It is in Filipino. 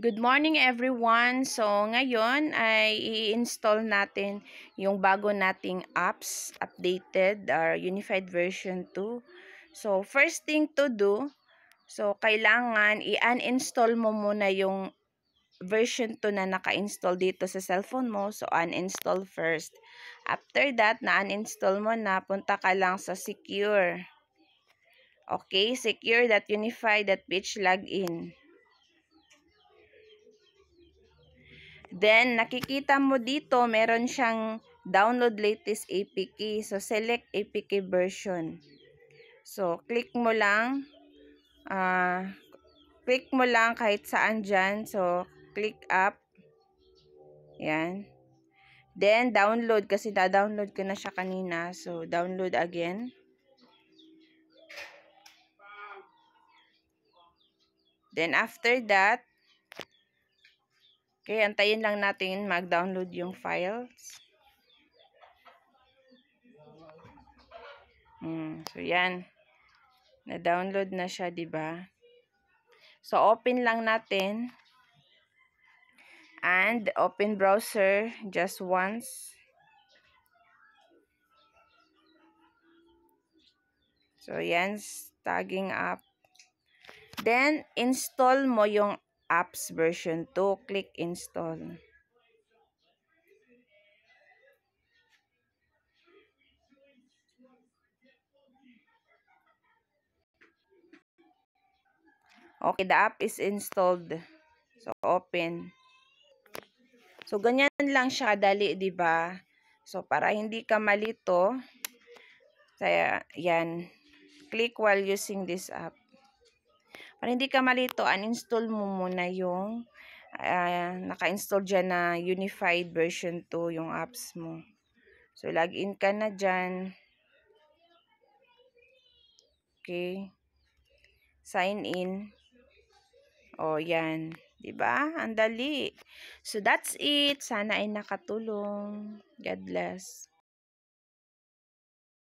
Good morning everyone. So ngayon ay i-install natin yung bago nating apps, updated or unified version 2. So first thing to do, so kailangan i-uninstall mo muna yung version 2 na naka-install dito sa cellphone mo. So uninstall first. After that, na-uninstall mo na, punta ka lang sa secure. Okay, secure.unify.ph login. Then, nakikita mo dito, meron siyang download latest APK. So, select APK version. So, click mo lang kahit saan dyan. So, click up. Yan. Then, download kasi da-download ko na siya kanina. So, download again. Then, after that, okay, antayin lang natin mag-download yung files. So, yan. Na-download na siya, diba? So, open lang natin. And open browser just once. So, yan. Tagging up. Then, install mo yung apps version 2. Click install. Okay, the app is installed. So, open. So, ganyan lang siya kadali, diba? So, para hindi ka malito, kaya, yan. Click while using this app. Para hindi ka malito, uninstall mo muna yung naka-install dyan na unified version 2 yung apps mo. So, login ka na dyan. Okay. Sign in. O, yan. Diba? Ang dali. So, that's it. Sana ay nakatulong. God bless.